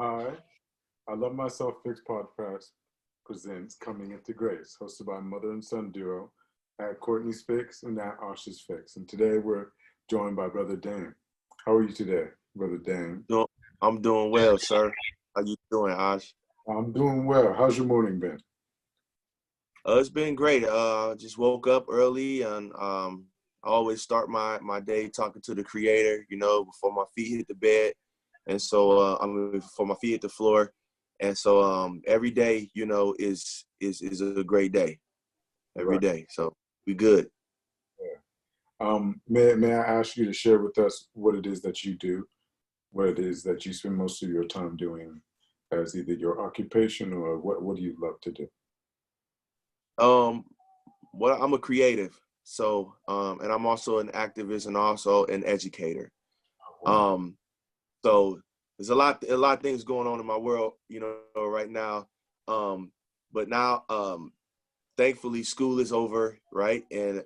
Hi, I Love Myself Fix podcast presents Coming Into Grace, hosted by mother and son duo at Courtney's Fix and at Osh's Fix. And today we're joined by Brother Dame. How are you today, Brother Dame? I'm doing well, sir. How you doing, Ash? I'm doing well. How's your morning been? It's been great. Just woke up early, and I always start my day talking to the Creator, before my feet hit the bed, and so before my feet hit the floor, and so every day, is a great day, every Right. day. So we good. Yeah. May I ask you to share with us what it is that you do, what it is that you spend most of your time doing as either your occupation or what do you love to do? Um, well, I'm a creative, so and I'm also an activist and also an educator. Um, So there's a lot of things going on in my world, right now. But now, thankfully, school is over, right? And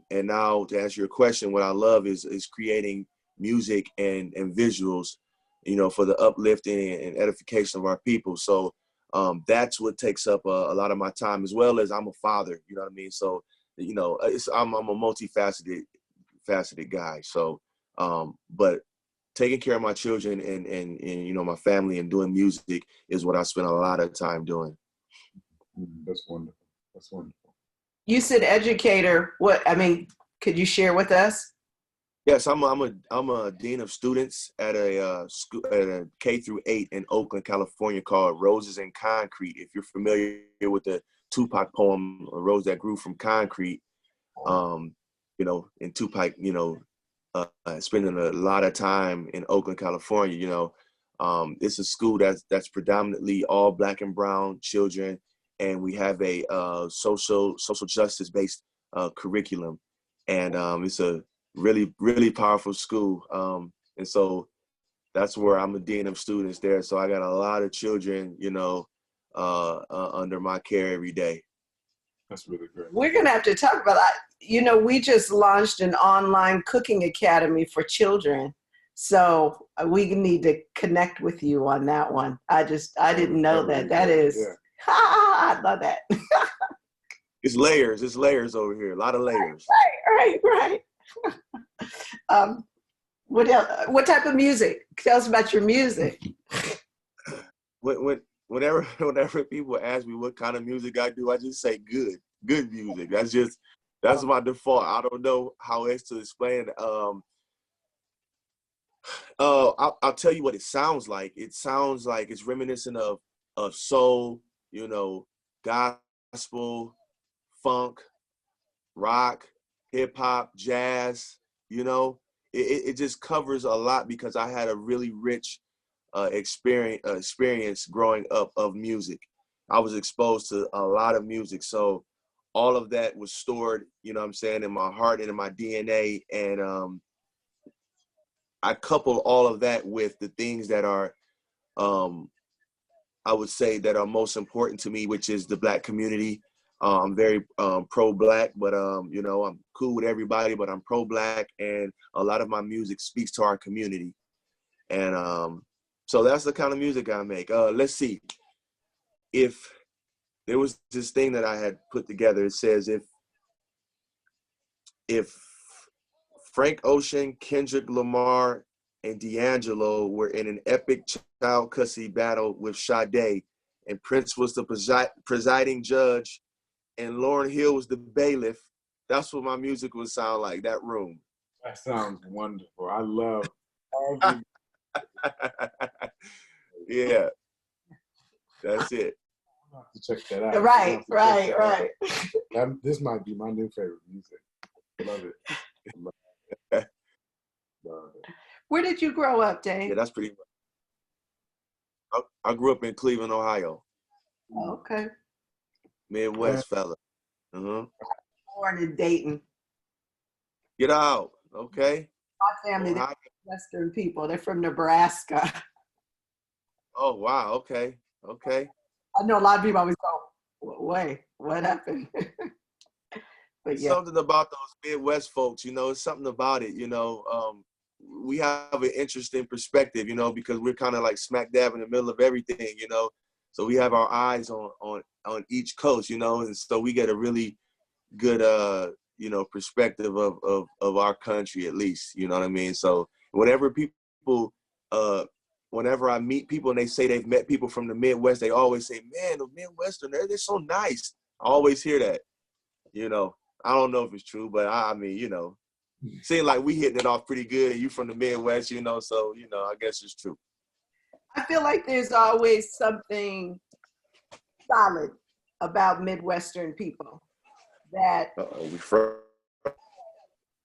now to answer your question, what I love is creating music and visuals, for the uplifting and edification of our people. So that's what takes up a lot of my time, as well as I'm a father. You know what I mean? So I'm a multifaceted guy. So, but taking care of my children and my family and doing music is what I spend a lot of time doing. That's wonderful. That's wonderful. You said educator. Could you share with us? Yes, I'm a dean of students at a school at a K-8 in Oakland, California, called Roses and Concrete. If you're familiar with the Tupac poem "A Rose That Grew from Concrete," and Tupac, spending a lot of time in Oakland, California. It's a school that's predominantly all Black and brown children, and we have a social justice based curriculum, and it's a really, really powerful school. And so that's where I'm a dean of students there. So I got a lot of children, under my care every day. That's really great. We're going to have to talk about that. We just launched an online cooking academy for children. So we need to connect with you on that one. I didn't know that. That is, yeah. I love that. It's layers over here. A lot of layers. Right. What else? What type of music? Tell us about your music. Whenever people ask me what kind of music I do, I just say good music. That's my default. I don't know how else to explain it. I'll tell you what it sounds like. It sounds like it's reminiscent of soul, gospel, funk, rock, hip hop, jazz. It just covers a lot because I had a really rich experience growing up of music. I was exposed to a lot of music, so all of that was stored, in my heart and in my DNA, and I couple all of that with the things that are, I would say, that are most important to me, which is the Black community. I'm very pro-Black, but I'm cool with everybody, but I'm pro-Black, and a lot of my music speaks to our community, and so that's the kind of music I make. Let's see. If there was this thing that I had put together, it says if Frank Ocean, Kendrick Lamar, and D'Angelo were in an epic child custody battle with Sade, and Prince was the presiding judge, and Lauryn Hill was the bailiff, that's what my music would sound like, that room. That sounds wonderful. I love yeah, that's it. I'll have to check that out. Right. This might be my new favorite music. Love it. Love it. Where did you grow up, Dave? Yeah, that's pretty much. I grew up in Cleveland, Ohio. Okay. Midwest fella. Born in Dayton. Get out. Okay. My family, they're Western people. They're from Nebraska. Oh, wow. Okay. I know a lot of people always go, wait, what happened? But Something about those Midwest folks, it's something about it, we have an interesting perspective, you know, because we're kind of like smack dab in the middle of everything, you know. So we have our eyes on each coast, you know, and so we get a really good you know, perspective of our country, at least, you know what I mean. So whenever people whenever I meet people and they say they've met people from the Midwest, they always say, man, the Midwestern, they're so nice. I always hear that, you know. I don't know if it's true, but I mean, you know, seems like we hitting it off pretty good, and you from the Midwest, you know, so, you know, I guess it's true. I feel like there's always something solid about Midwestern people that,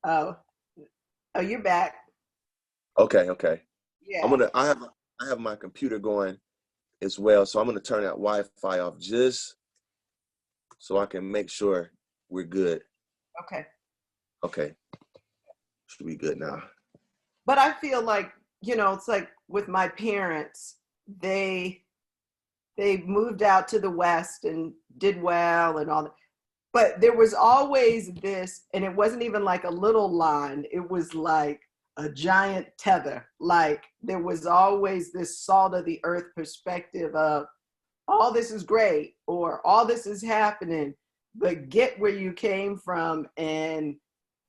oh, oh, you're back. Okay. Yeah. I have my computer going as well, so I'm gonna turn that Wi-Fi off just so I can make sure we're good. Okay, should be good now. But I feel like, you know, it's like with my parents, they moved out to the West and did well and all that. But there was always this, and it wasn't even like a little line, it was like a giant tether. Like there was always this salt of the earth perspective of all this is great or all this is happening, but get where you came from, and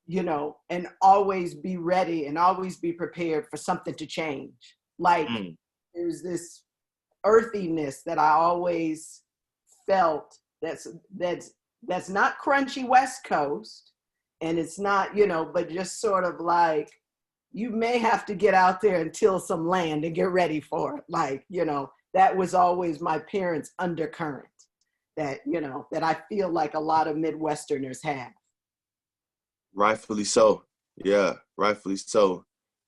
you know, and always be ready and always be prepared for something to change. Like there's this earthiness that I always felt that's not crunchy West Coast, and it's not, you know, but just sort of like you may have to get out there and till some land and get ready for it. Like, you know, that was always my parents' undercurrent that, you know, that I feel like a lot of Midwesterners have. Rightfully so. Yeah, rightfully so.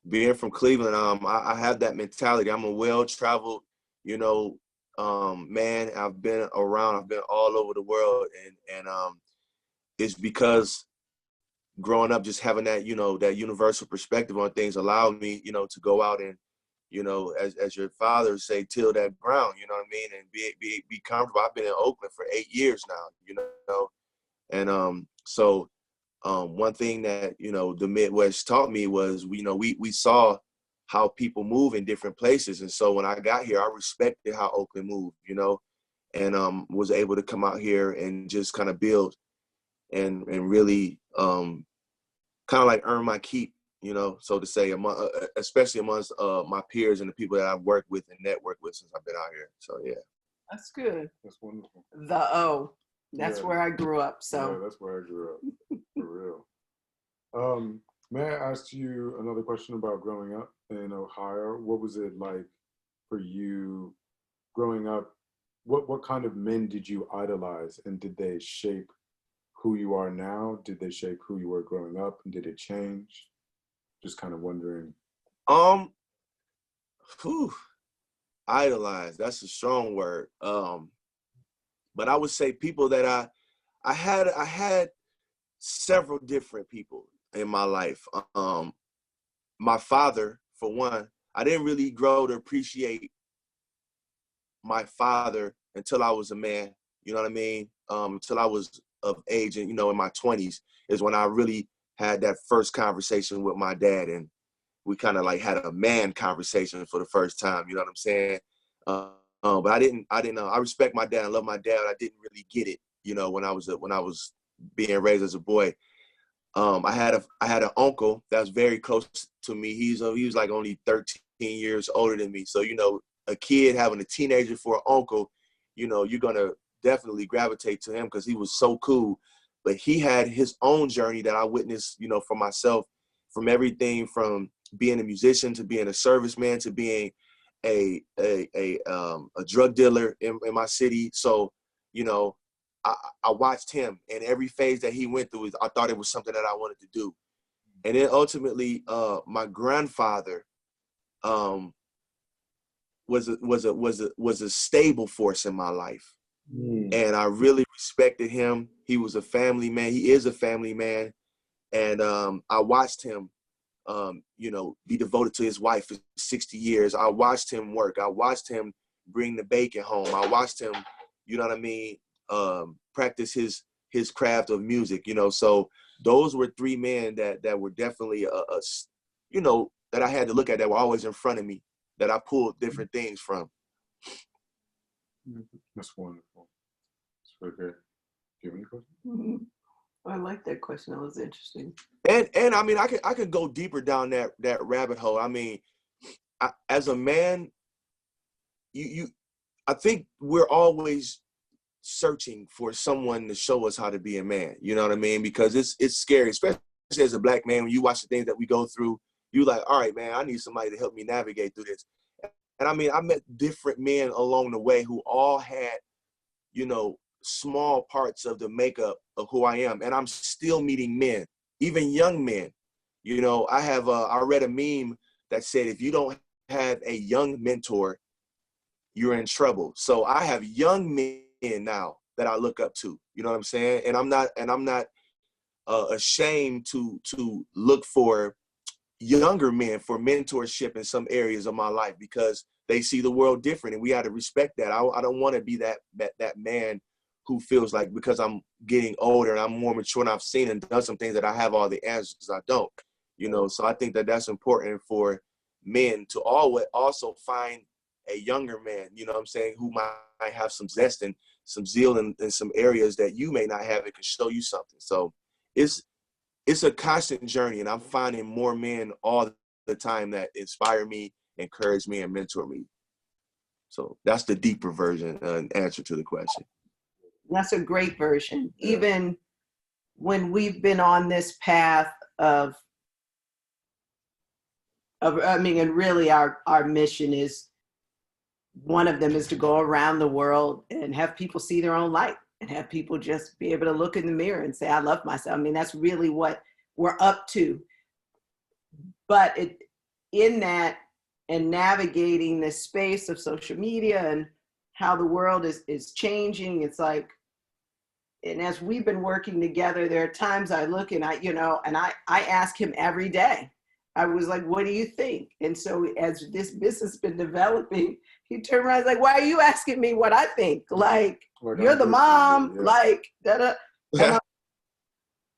Being from Cleveland, I have that mentality. I'm a well-traveled, you know, man. I've been around. I've been all over the world, and it's because growing up, just having that, you know, that universal perspective on things allowed me, you know, to go out and, you know, as your father say, till that ground. You know what I mean, and be comfortable. I've been in Oakland for 8 years now. You know, and so. One thing that, you know, the Midwest taught me was, you know, we saw how people move in different places. And so when I got here, I respected how Oakland moved, you know, and was able to come out here and just kind of build and really kind of like earn my keep, you know, so to say, especially amongst my peers and the people that I've worked with and networked with since I've been out here. So, yeah. That's good. That's wonderful. The O. That's Yeah. where I grew up. So yeah, that's where I grew up, for real. May I ask you another question about growing up in Ohio? What was it like for you growing up? What kind of men did you idolize, and did they shape who you are now? Did they shape who you were growing up, and did it change? Just kind of wondering. Whew, idolize. That's a strong word. But I would say people that I had several different people in my life. My father, for one, I didn't really grow to appreciate my father until I was a man. You know what I mean? Until I was of age, and, you know, in my 20s is when I really had that first conversation with my dad, and we kind of like had a man conversation for the first time. You know what I'm saying? But I didn't. I respect my dad. I love my dad. But I didn't really get it. You know, when I was being raised as a boy. I had an uncle that was very close to me. He was like only 13 years older than me. So, you know, a kid having a teenager for an uncle, you know, you're gonna definitely gravitate to him because he was so cool. But he had his own journey that I witnessed, you know, for myself, from everything from being a musician to being a serviceman to being a drug dealer in my city. So, you know, I watched him, and every phase that he went through, I thought it was something that I wanted to do. And then ultimately, my grandfather was a stable force in my life, and I really respected him. He was a family man. He is a family man, and I watched him, you know, be devoted to his wife for 60 years. I watched him work. I watched him bring the bacon home. I watched him, you know what I mean, practice his craft of music, you know. So those were three men that were definitely you know, that I had to look at that were always in front of me that I pulled different things from. That's wonderful. That's very good. Do you have any questions? Mm-hmm. I like that question. That was interesting. And I mean, I could go deeper down that rabbit hole. I mean, as a man, I think we're always searching for someone to show us how to be a man. You know what I mean? Because it's scary, especially as a black man. When you watch the things that we go through, you like, all right, man, I need somebody to help me navigate through this. And I mean, I met different men along the way who all had, you know, small parts of the makeup of who I am. And I'm still meeting men, even young men. You know, I read a meme that said, if you don't have a young mentor, you're in trouble. So I have young men now that I look up to, you know what I'm saying? And I'm not ashamed to look for younger men for mentorship in some areas of my life, because they see the world different, and we got to respect that. I don't want to be that man who feels like because I'm getting older and I'm more mature and I've seen and done some things that I have all the answers, because I don't, you know. So I think that that's important for men to always also find a younger man, you know what I'm saying, who might have some zest and some zeal in some areas that you may not have. It can show you something. So it's a constant journey, and I'm finding more men all the time that inspire me, encourage me, and mentor me. So that's the deeper version and answer to the question. That's a great version. Yeah. Even when we've been on this path of I mean, and really our mission is, one of them is to go around the world and have people see their own light and have people just be able to look in the mirror and say, I love myself. I mean, that's really what we're up to. But in that, and navigating this space of social media and how the world is changing, it's like, and as we've been working together, there are times I look and I ask him every day. I was like, what do you think? And so as this business has been developing, he turned around and was like, why are you asking me what I think? Like, you're the mom, yeah. Like, da-da. And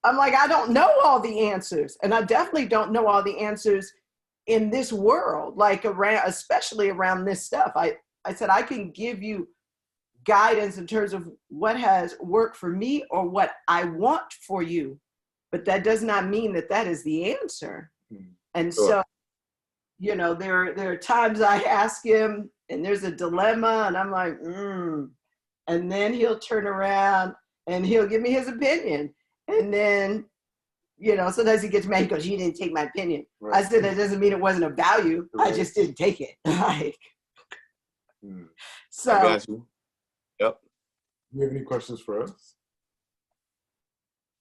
I'm like, I don't know all the answers. And I definitely don't know all the answers in this world, like especially around this stuff. I said, I can give you guidance in terms of what has worked for me or what I want for you, but that does not mean that that is the answer. And sure. So, you know, there are times I ask him and there's a dilemma and I'm like, and then he'll turn around and he'll give me his opinion. And then, you know, sometimes he gets mad, he goes, you didn't take my opinion. Right. I said, that doesn't mean it wasn't of value. Right. I just didn't take it. Like, so. I got you. Yep. Do you have any questions for us?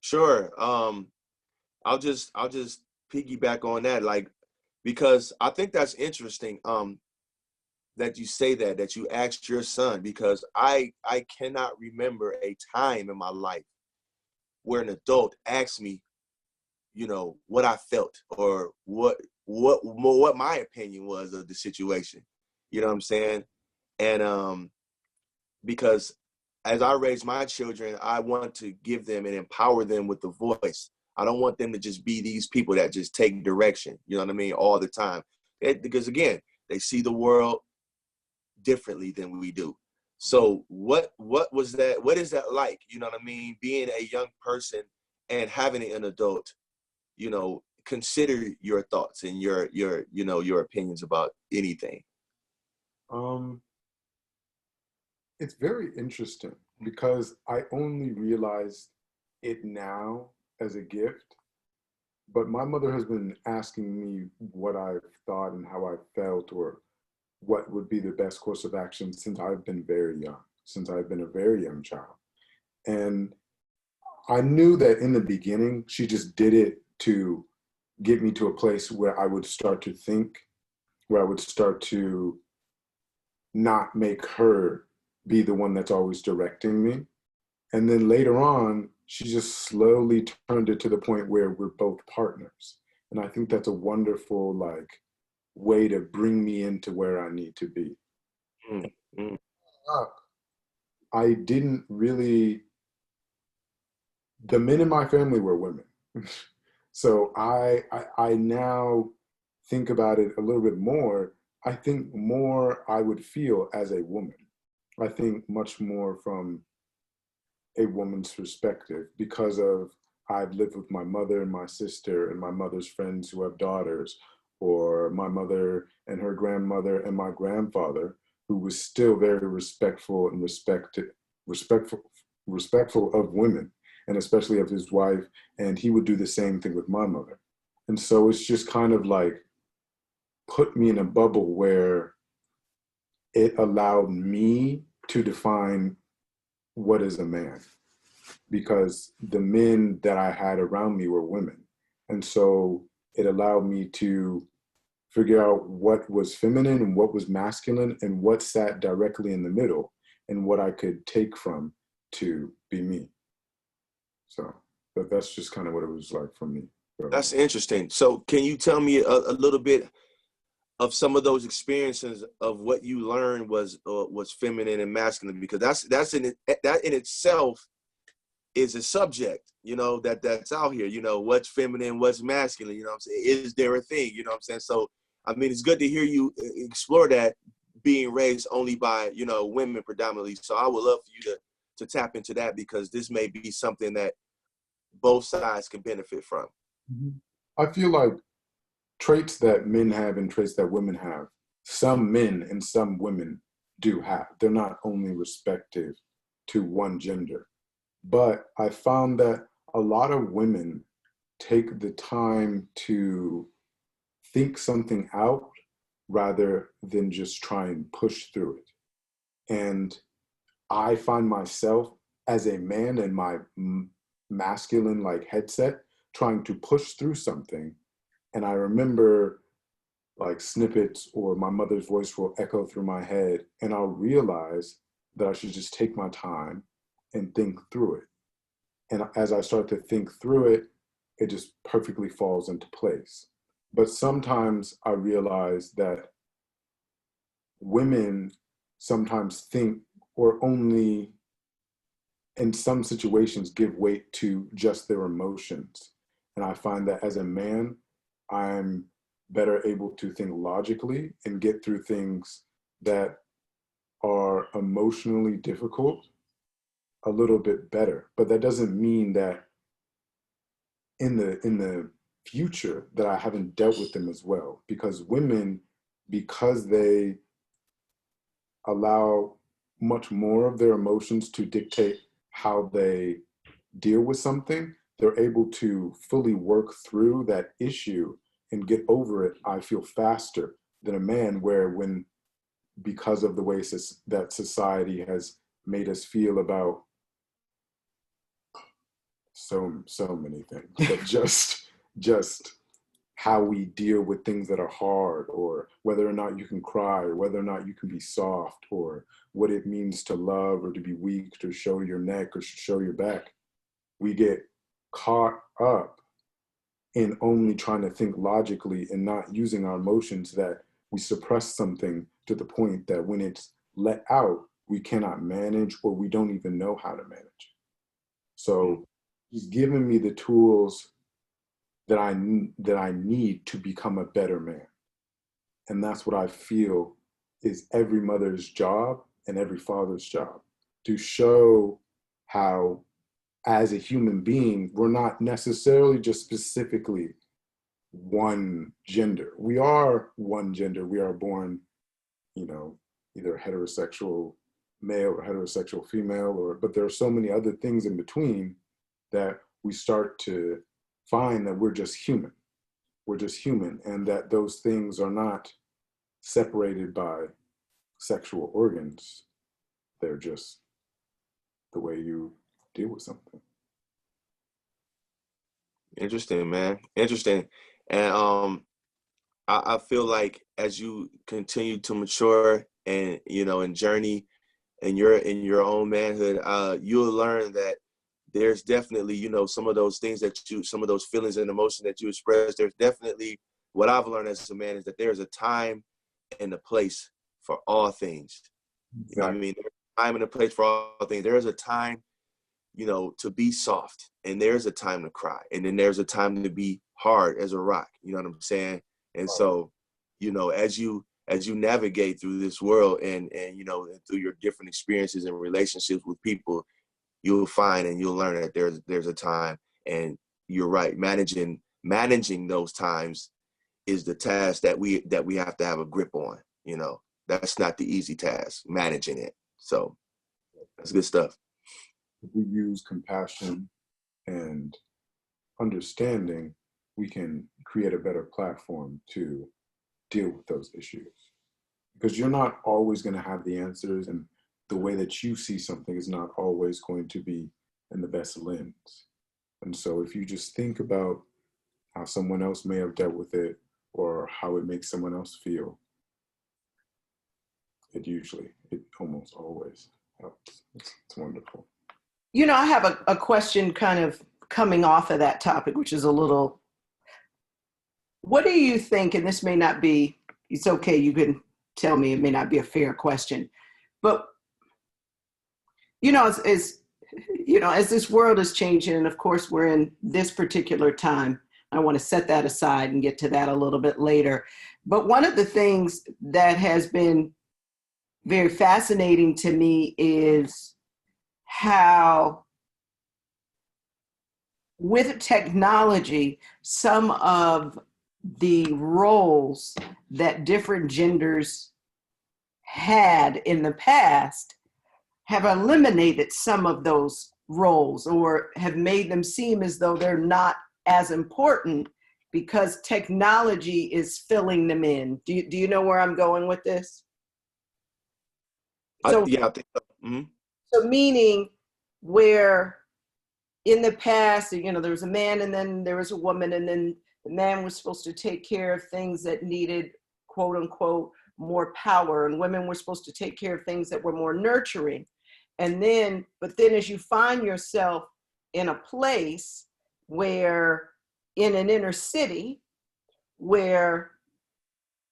Sure. I'll just piggyback on that, like, because I think that's interesting. That you say that you asked your son, because I cannot remember a time in my life where an adult asked me, you know, what I felt or what my opinion was of the situation. You know what I'm saying? And because as I raise my children, I want to give them and empower them with the voice. I don't want them to just be these people that just take direction, you know what I mean, all the time. Because again, they see the world differently than we do. So what was that? What is that like? You know what I mean? Being a young person and having an adult, you know, consider your thoughts and your opinions about anything. It's very interesting because I only realized it now as a gift, but my mother has been asking me what I've thought and how I felt or what would be the best course of action since I've been very young, since I've been a very young child. And I knew that in the beginning, she just did it to get me to a place where I would start to think, where I would start to not make her be the one that's always directing me. And then later on, she just slowly turned it to the point where we're both partners. And I think that's a wonderful, like, way to bring me into where I need to be. Mm-hmm. I didn't really, the men in my family were women. So I now think about it a little bit more, I think more I would feel as a woman. I think much more from a woman's perspective because of I've lived with my mother and my sister and my mother's friends who have daughters, or my mother and her grandmother and my grandfather, who was still very respectful and respectful, respectful of women, and especially of his wife. And he would do the same thing with my mother. And so it's just kind of like put me in a bubble where it allowed me to define what is a man, because the men that I had around me were women. And so it allowed me to figure out what was feminine and what was masculine and what sat directly in the middle and what I could take from to be me. So that's just kind of what it was like for me. That's interesting. So can you tell me a little bit of some of those experiences of what you learned was feminine and masculine? Because that in itself is a subject, you know, that's out here, you know, what's feminine, what's masculine, you know what I'm saying? Is there a thing, you know what I'm saying? So, I mean, it's good to hear you explore that, being raised only by, you know, women predominantly. So I would love for you to tap into that, because this may be something that both sides can benefit from. I feel like traits that men have and traits that women have, some men and some women do have. They're not only respective to one gender. But I found that a lot of women take the time to think something out rather than just try and push through it. And I find myself as a man in my masculine like headset trying to push through something. And I remember like snippets or my mother's voice will echo through my head, and I'll realize that I should just take my time and think through it. And as I start to think through it, it just perfectly falls into place. But sometimes I realize that women sometimes think, or only in some situations give weight to just their emotions. And I find that as a man, I'm better able to think logically and get through things that are emotionally difficult a little bit better. But that doesn't mean that in the future that I haven't dealt with them as well. Because women, because they allow much more of their emotions to dictate how they deal with something, they're able to fully work through that issue and get over it, I feel, faster than a man, where when, because of the way that society has made us feel about so many things, but just how we deal with things that are hard, or whether or not you can cry, or whether or not you can be soft, or what it means to love or to be weak, to show your neck or show your back. We get caught up in only trying to think logically and not using our emotions, that we suppress something to the point that when it's let out, we cannot manage, or we don't even know how to manage. So he's given me the tools that I need to become a better man. And that's what I feel is every mother's job and every father's job, to show how, as a human being, we're not necessarily just specifically one gender. We are one gender. We are born, you know, either heterosexual male or heterosexual female, but there are so many other things in between that we start to find that we're just human. We're just human, and that those things are not separated by sexual organs. They're just the way you deal with something. Interesting, man. Interesting. And I feel like as you continue to mature and, you know, and journey in your own manhood, you'll learn that there's definitely, you know, some of those things some of those feelings and emotions that you express, there's definitely, what I've learned as a man is that there's a time and a place for all things. You know what I mean? There's a time and a place for all things. There is a time, you know, to be soft, and there's a time to cry, and then there's a time to be hard as a rock. You know what I'm saying? And so, as you navigate through this world and through your different experiences and relationships with people, you'll find and you'll learn that there's a time. And you're right, managing those times is the task that we have to have a grip on. That's not the easy task, managing it. So that's good stuff. If we use compassion and understanding, we can create a better platform to deal with those issues. Because you're not always going to have the answers, and the way that you see something is not always going to be in the best lens. And so if you just think about how someone else may have dealt with it or how it makes someone else feel, it almost always helps. It's wonderful. I have a question kind of coming off of that topic, which is a little, what do you think, and this may not be, it's okay, you can tell me, it may not be a fair question, but, as this world is changing, and of course we're in this particular time, I want to set that aside and get to that a little bit later. But one of the things that has been very fascinating to me is how with technology, some of the roles that different genders had in the past have eliminated some of those roles or have made them seem as though they're not as important because technology is filling them in. Do you know where I'm going with this? So, I think so. Mm-hmm. So meaning where in the past, there was a man and then there was a woman, and then the man was supposed to take care of things that needed, quote unquote, more power, and women were supposed to take care of things that were more nurturing. But then as you find yourself in a place where in an inner city where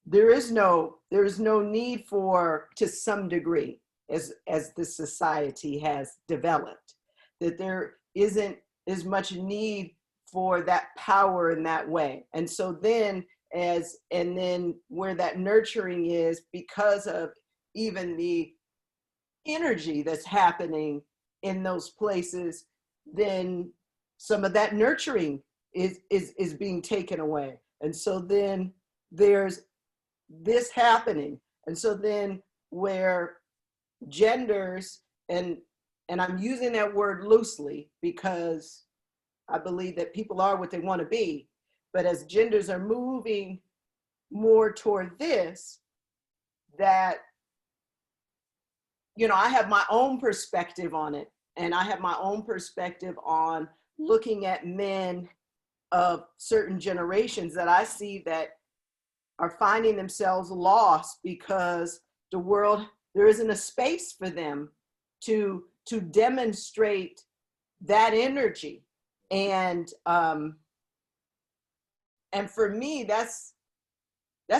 there is no need for, to some degree, as the society has developed, that there isn't as much need for that power in that way. And so then where that nurturing is, because of even the energy that's happening in those places, then some of that nurturing is being taken away. And so then there's this happening. And so then where genders, and I'm using that word loosely because I believe that people are what they want to be, but as genders are moving more toward this, that, I have my own perspective on it, and I have my own perspective on looking at men of certain generations that I see that are finding themselves lost because the world, there isn't a space for them to demonstrate that energy. And for me, that's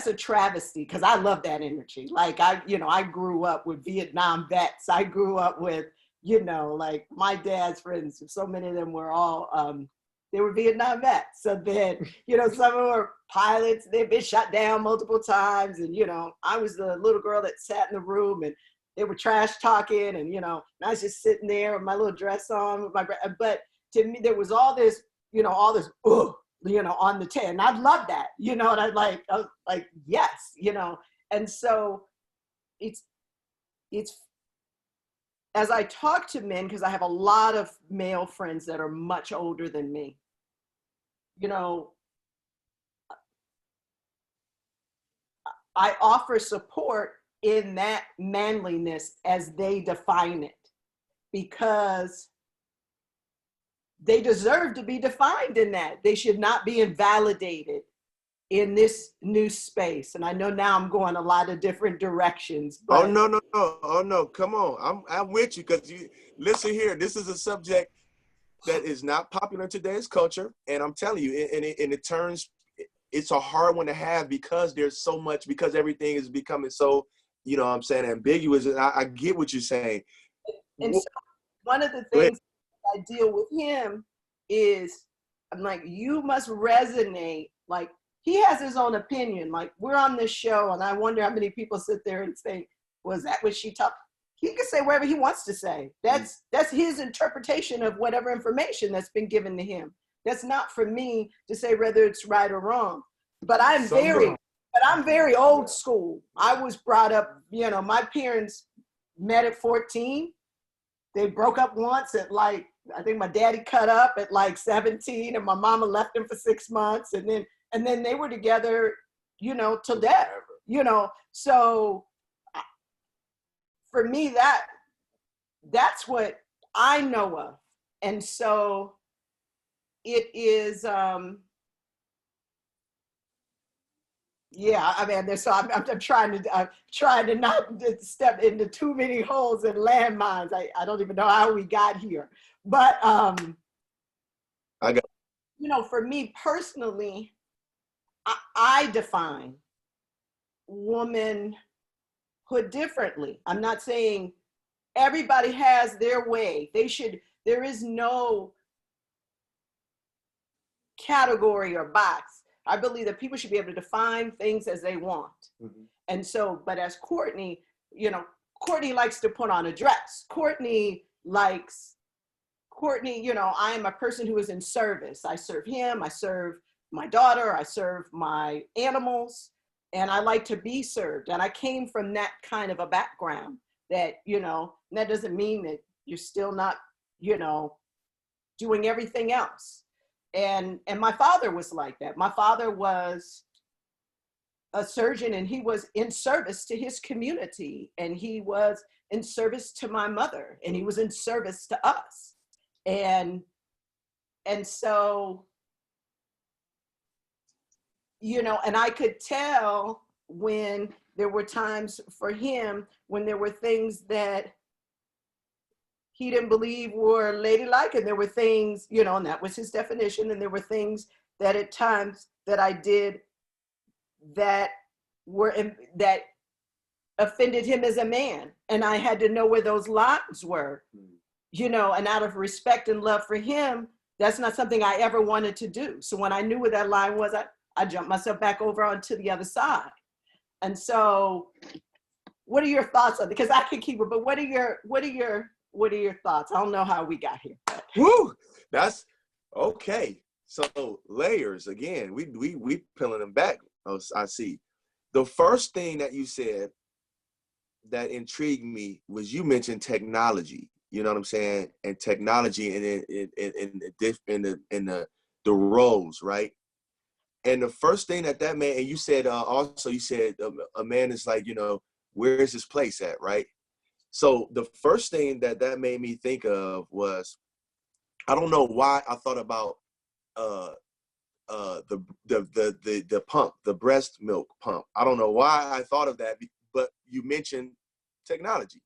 a travesty, because I love that energy. Like I grew up with Vietnam vets. I grew up with, like my dad's friends, so many of them were all, they were Vietnam vets. So then, some of them were pilots, they've been shot down multiple times. And, I was the little girl that sat in the room and they were trash talking, and, I was just sitting there with my little dress on with but to me, there was all this, on the tail. And I love that, and I was like, yes, and so it's, as I talk to men, because I have a lot of male friends that are much older than me, I offer support in that manliness as they define it, because they deserve to be defined in that. They should not be invalidated in this new space. And I know now I'm going a lot of different directions. But Oh no, come on. I'm with you, because you listen here. This is a subject that is not popular in today's culture, and I'm telling you, it's a hard one to have because there's so much, because everything is becoming so, ambiguous. And I get what you're saying. And so one of the things I deal with him is, I'm like, you must resonate, like he has his own opinion. Like, we're on this show, and I wonder how many people sit there and think, was that what she talked? He can say whatever he wants to say. That's his interpretation of whatever information that's been given to him. That's not for me to say whether it's right or wrong. But I'm very old school. I was brought up, you know, my parents met at 14. They broke up once at like, I think my daddy cut up at like 17, and my mama left him for 6 months, and then they were together, you know, till death, you know. So for me, that's what I know of. And so it is, yeah, I mean, so I'm trying to not step into too many holes and landmines. I don't even know how we got here, but I got. you know, for me personally, I define womanhood differently. I'm not saying everybody has their way. There is no category or box. I believe that people should be able to define things as they want. Mm-hmm. And so, but as Courtney, you know, Courtney likes to put on a dress. Courtney, you know, I am a person who is in service. I serve him, I serve my daughter, I serve my animals, and I like to be served. And I came from that kind of a background that, you know, that doesn't mean that you're still not, you know, doing everything else. And my father was like that. My father was a surgeon, and he was in service to his community, and he was in service to my mother, and he was in service to us. And so, you know, and I could tell when there were times for him when there were things that he didn't believe were ladylike, and there were things, you know, and that was his definition. And there were things that at times that I did that offended him as a man. And I had to know where those lines were, you know, and out of respect and love for him, that's not something I ever wanted to do. So when I knew where that line was, I jumped myself back over onto the other side. And so what are your thoughts on it? Because I could keep it, but what are your thoughts? I don't know how we got here. Woo! That's okay. So layers again. We peeling them back. I see. The first thing that you said that intrigued me was you mentioned technology. You know what I'm saying? And technology in the roles, right? And the first thing that man, and you said also, you said a man is like, you know, where's his place at, right? So the first thing that made me think of was, I don't know why I thought about the pump, the breast milk pump. I don't know why I thought of that, but you mentioned technology.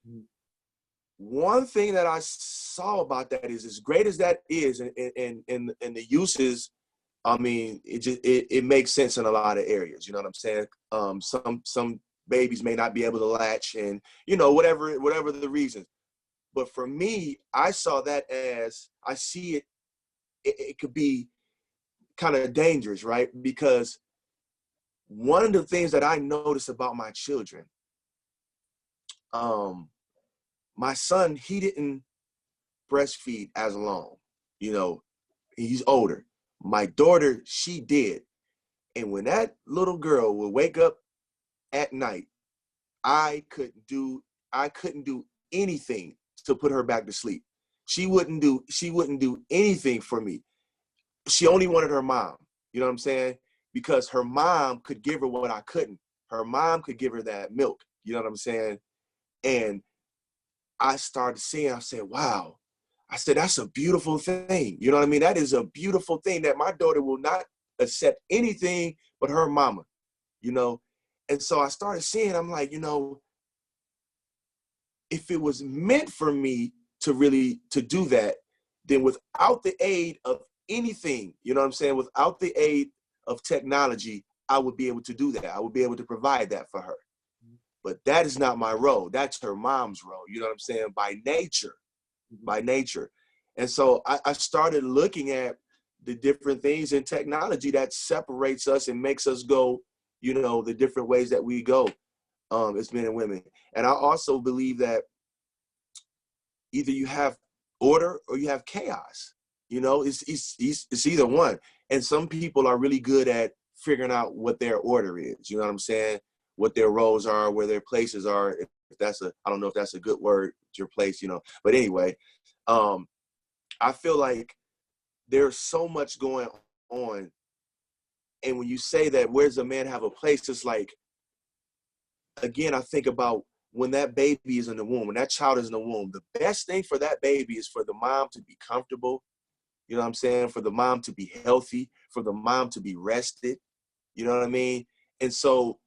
Mm-hmm. One thing that I saw about that is, as great as that is, and the uses, I mean, it makes sense in a lot of areas. You know what I'm saying? Some babies may not be able to latch, and, you know, whatever the reasons. But for me, I saw that as, I see it could be kind of dangerous, right? Because one of the things that I noticed about my children, my son, he didn't breastfeed as long, you know, he's older. My daughter, she did. And when that little girl would wake up at night, I couldn't do anything to put her back to sleep. She wouldn't do anything for me. She only wanted her mom. You know what I'm saying? Because her mom could give her what I couldn't. Her mom could give her that milk. You know what I'm saying? And I started seeing, I said, wow. I said, that's a beautiful thing. You know what I mean? That is a beautiful thing, that my daughter will not accept anything but her mama, you know? And so I started seeing, I'm like, you know, if it was meant for me to do that, then without the aid of anything, you know what I'm saying? Without the aid of technology, I would be able to do that. I would be able to provide that for her. But that is not my role. That's her mom's role. You know what I'm saying? By nature. And so I started looking at the different things in technology that separates us and makes us go, you know, the different ways that we go, as men and women. And I also believe that either you have order or you have chaos. You know, it's either one. And some people are really good at figuring out what their order is. You know what I'm saying? What their roles are, where their places are. If that's I don't know if that's a good word, your place, you know. But anyway, I feel like there's so much going on. And when you say that, where's the man have a place? It's like, again, I think about when that baby is in the womb, when that child is in the womb, the best thing for that baby is for the mom to be comfortable. You know what I'm saying? For the mom to be healthy, for the mom to be rested. You know what I mean? And so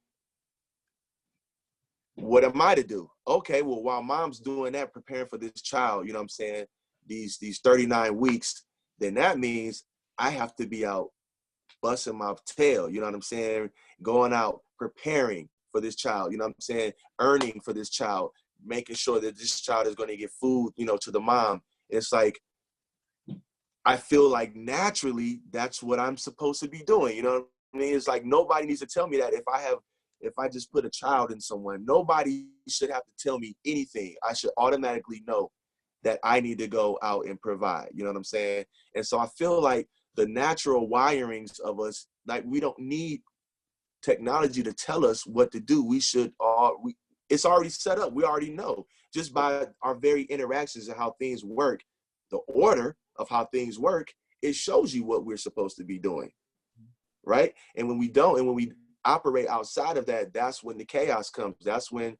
what am I to do? Okay, well, while mom's doing that, preparing for this child, you know what I'm saying? These 39 weeks, then that means I have to be out busting my tail, you know what I'm saying? Going out, preparing for this child, you know what I'm saying? Earning for this child, making sure that this child is going to get food, you know, to the mom. It's like, I feel like naturally that's what I'm supposed to be doing. You know what I mean? It's like nobody needs to tell me that if I just put a child in someone, nobody should have to tell me anything. I should automatically know that I need to go out and provide. You know what I'm saying? And so I feel like the natural wirings of us, like we don't need technology to tell us what to do. It's already set up. We already know just by our very interactions and how things work, the order of how things work, it shows you what we're supposed to be doing, right? And when we don't, and when we operate outside of that, that's when the chaos comes. That's when,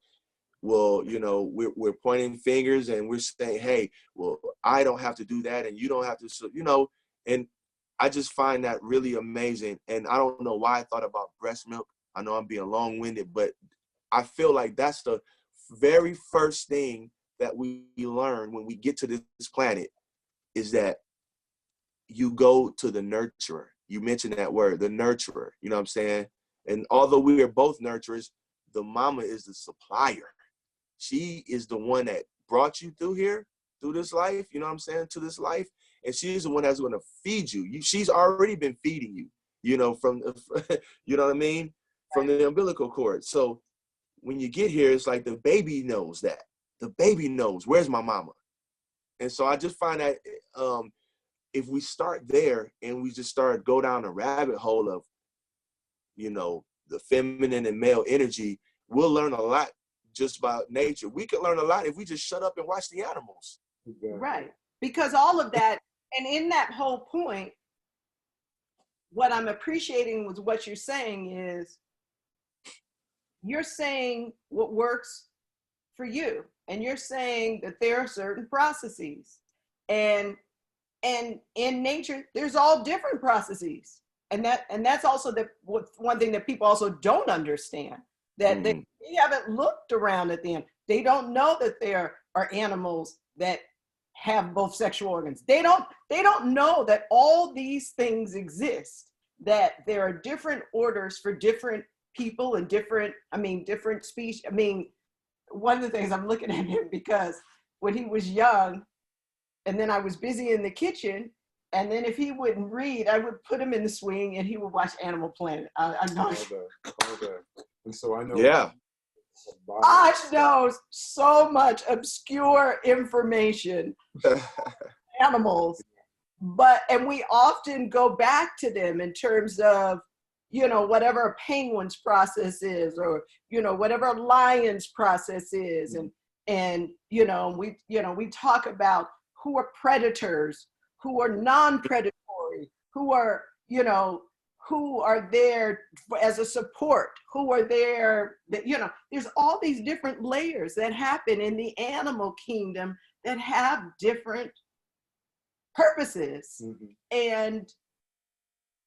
well, you know, we're pointing fingers and we're saying, hey, well, I don't have to do that and you don't have to, so, you know, and I just find that really amazing. And I don't know why I thought about breast milk. I know I'm being long-winded, but I feel like that's the very first thing that we learn when we get to this planet, is that you go to the nurturer. You mentioned that word, the nurturer, you know what I'm saying? And although we are both nurturers, the mama is the supplier. She is the one that brought you through here, through this life, you know what I'm saying, to this life. And she's the one that's going to feed you. She's already been feeding you, you know, from, you know what I mean? From the umbilical cord. So when you get here, it's like the baby knows that. The baby knows, where's my mama? And so I just find that if we start there and we just go down a rabbit hole of, you know, the feminine and male energy, we'll learn a lot just about nature. We could learn a lot if we just shut up and watch the animals. Right. Because all of that, and in that whole point, what I'm appreciating with what you're saying is, you're saying what works for you. And you're saying that there are certain processes. And in nature, there's all different processes. And that's also one thing that people also don't understand, that they haven't looked around at them. They don't know that there are animals that have both sexual organs. They don't know that all these things exist, that there are different orders for different people and different species. I mean, one of the things, I'm looking at him because when he was young, and then I was busy in the kitchen, and then if he wouldn't read, I would put him in the swing and he would watch Animal Planet. I know. All day. And so I know. Yeah. I know so much obscure information, animals, and we often go back to them in terms of, you know, whatever a penguin's process is, or, you know, whatever a lion's process is. And, you know, we talk about who are predators, who are non-predatory, who are, you know, who are there as a support, who are there, that, you know, there's all these different layers that happen in the animal kingdom that have different purposes.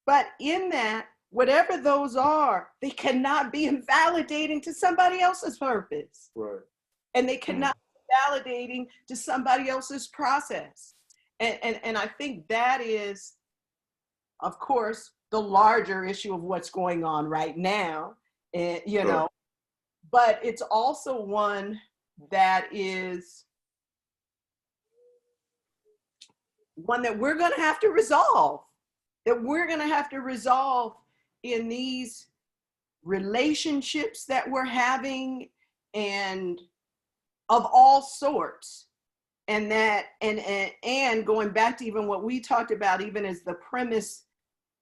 But in that, whatever those are, they cannot be invalidating to somebody else's purpose. Right. And they cannot be validating to somebody else's process. And I think that is, of course, the larger issue of what's going on right now, and, you know, but it's also one that is one that we're going to have to resolve. that we're going to have to resolve in these relationships that we're having, and of all sorts. And that, and going back to even what we talked about, even as the premise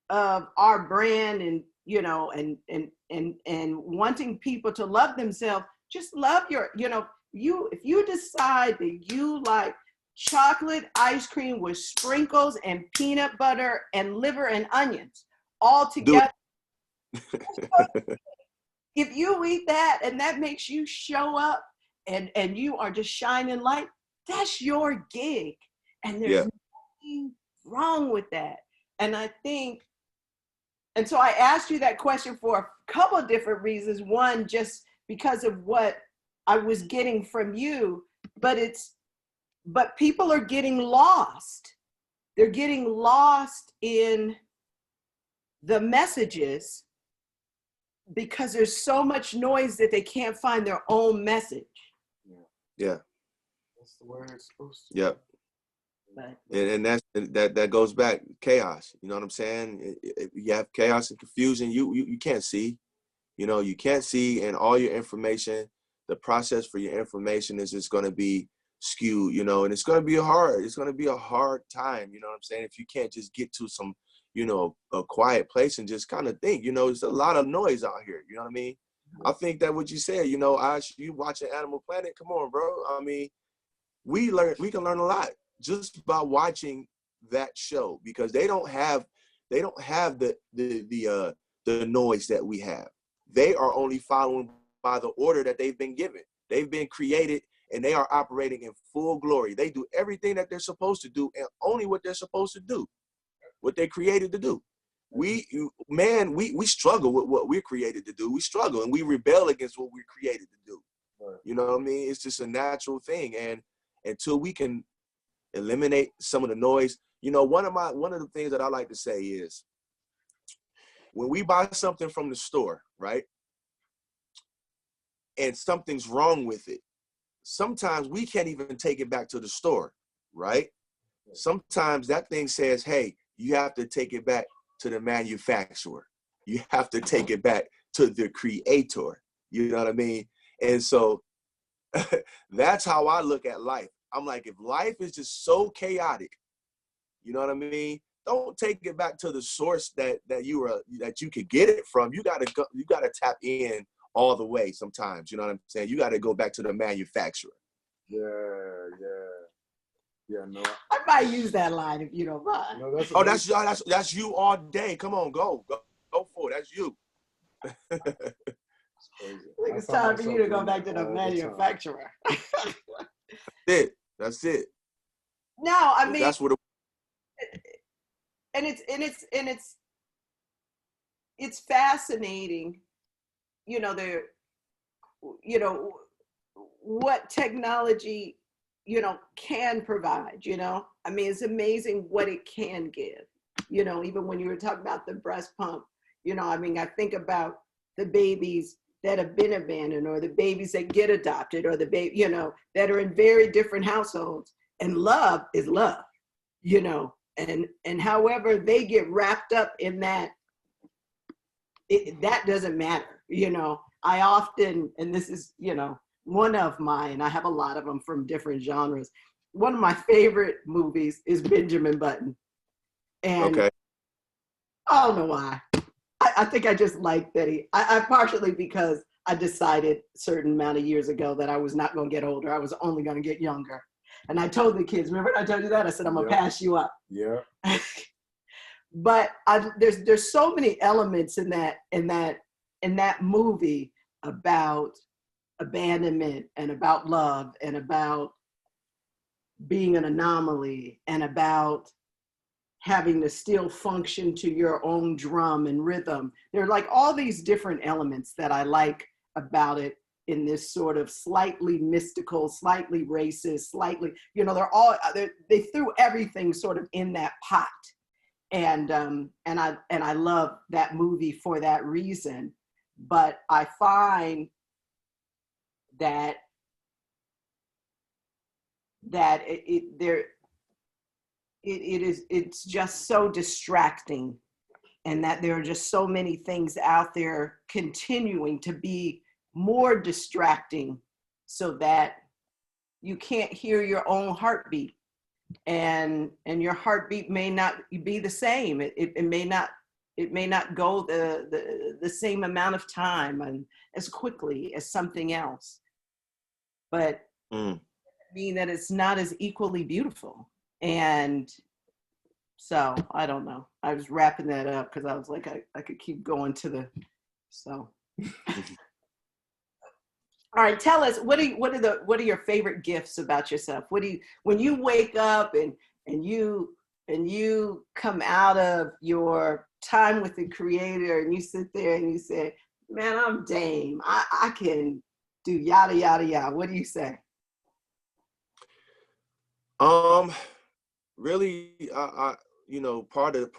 of our brand, and you know, and wanting people to love themselves, just love your, you know, if you decide that you like chocolate ice cream with sprinkles and peanut butter and liver and onions all together, if you eat that and that makes you show up and you are just shining light, that's your gig. And there's nothing wrong with that. And I think, and so I asked you that question for a couple of different reasons. One, just because of what I was getting from you, but people are getting lost. They're getting lost in the messages because there's so much noise that they can't find their own message. Yeah. That's the way it's supposed to. Yep. But, And that goes back chaos. You know what I'm saying? If you have chaos and confusion, you can't see. You know, you can't see, and all your information, the process for your information is just going to be skewed. You know, and it's going to be a hard time. You know what I'm saying? If you can't just get to some, you know, a quiet place and just kind of think. You know, there's a lot of noise out here. You know what I mean? I think that what you said. You know, you watching Animal Planet. Come on, bro. I mean, we can learn a lot just by watching that show, because they don't have the noise that we have. They are only following by the order that they've been given. They've been created and they are operating in full glory. They do everything that they're supposed to do and only what they're supposed to do, what they're created to do. We struggle with what we're created to do. We struggle and we rebel against what we're created to do. Right. You know what I mean? It's just a natural thing. And until we can eliminate some of the noise, you know, one of the things that I like to say is, when we buy something from the store, right, and something's wrong with it, sometimes we can't even take it back to the store, right? Sometimes that thing says, hey, you have to take it back to the manufacturer. You have to take it back to the creator. You know what I mean? And so that's how I look at life. I'm like, if life is just so chaotic, you know what I mean? Don't take it back to the source that you could get it from. You gotta tap in all the way sometimes. You know what I'm saying? You gotta go back to the manufacturer. Yeah. No. I might use that line if you don't mind. No, that's you all day. Come on, go for it. That's you. I think it's time for you to go back to the manufacturer. That's it. No, I mean, that's what. It's fascinating, you know, what technology, you know, can provide. You know, I mean, it's amazing what it can give. You know, even when you were talking about the breast pump, you know, I mean, I think about the babies that have been abandoned, or the babies that get adopted, or the baby, you know, that are in very different households. And love is love, you know, and however they get wrapped up in that, that doesn't matter. You know, I often, and this is, you know, one of mine, I have a lot of them from different genres. One of my favorite movies is Benjamin Button. And okay. I don't know why. I think I just like that I partially because I decided a certain amount of years ago that I was not going to get older. I was only going to get younger. And I told the kids, remember I told you that? I said, I'm going to pass you up. Yeah. But there's so many elements in that movie about abandonment and about love and about being an anomaly and about having to still function to your own drum and rhythm. There are like all these different elements that I like about it, in this sort of slightly mystical, slightly racist, slightly, you know, they threw everything sort of in that pot. And I love that movie for that reason. But I find that it's just so distracting, and that there are just so many things out there continuing to be more distracting, so that you can't hear your own heartbeat, and your heartbeat may not be the same. It may not go the same amount of time and as quickly as something else, but mean that it's not as equally beautiful. And so I don't know. I was wrapping that up because I was like, I could keep going to the, so. All right, tell us, what are your favorite gifts about yourself? When you wake up and you come out of your time with the Creator and you sit there and you say, man, I'm Dame. I can do yada yada yada. What do you say? Really, I part of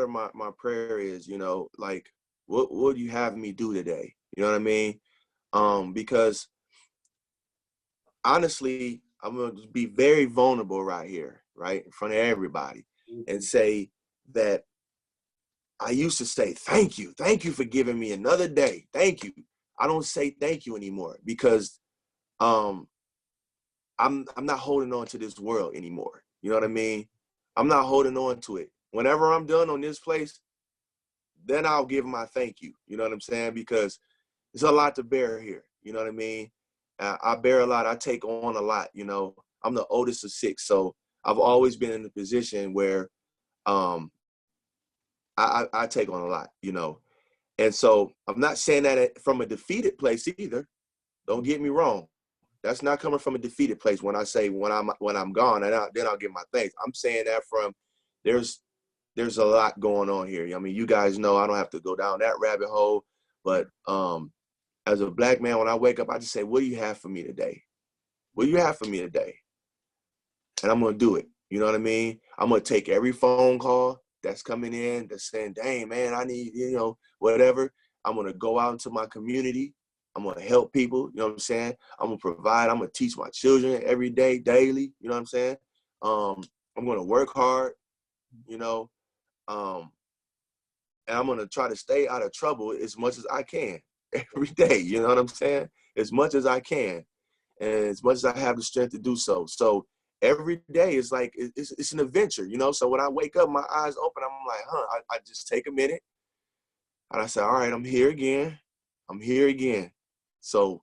my prayer is, like, what would you have me do today? You know what I mean? Because honestly, I'm gonna be very vulnerable right here, right in front of everybody, and say that I used to say, thank you for giving me another day. Thank you. I don't say thank you anymore because I'm not holding on to this world anymore. You know what I mean? I'm not holding on to it. Whenever I'm done on this place, then I'll give my thank you. You know what I'm saying? Because there's a lot to bear here. You know what I mean? I bear a lot. I take on a lot. I'm the oldest of 6, so I've always been in a position where I take on a lot. And so I'm not saying that from a defeated place either. Don't get me wrong. That's not coming from a defeated place when I say when I'm gone, and then I'll give my thanks. I'm saying that from there's a lot going on here. I mean, you guys know I don't have to go down that rabbit hole, but as a Black man, when I wake up, I just say, what do you have for me today? What do you have for me today? And I'm going to do it. You know what I mean? I'm going to take every phone call that's coming in that's saying, dang, man, I need, whatever. I'm going to go out into my community. I'm going to help people. You know what I'm saying? I'm going to provide. I'm going to teach my children every day, daily. You know what I'm saying? I'm going to work hard, and I'm going to try to stay out of trouble as much as I can every day. You know what I'm saying? As much as I can, and as much as I have the strength to do so. So every day is like, it's an adventure, So when I wake up, my eyes open, I'm like, I just take a minute and I say, all right, I'm here again. So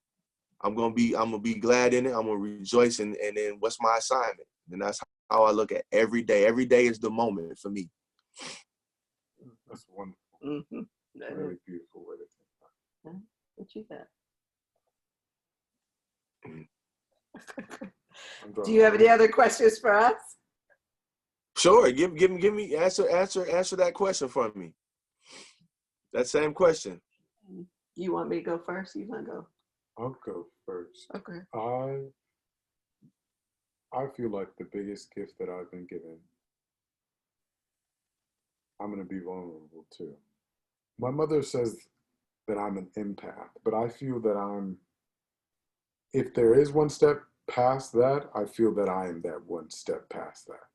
I'm gonna be glad in it. I'm gonna rejoice, and then what's my assignment? And that's how I look at every day. Every day is the moment for me. That's wonderful. Mm-hmm. Very beautiful way to think about it. What you got? Mm-hmm. Do you have any other questions for us? Sure. Give me answer that question for me. That same question. You want me to go first? You want to go? I'll go first. Okay. I feel like the biggest gift that I've been given, I'm going to be vulnerable too. My mother says that I'm an empath, but I feel that if there is one step past that, I feel that I am that one step past that.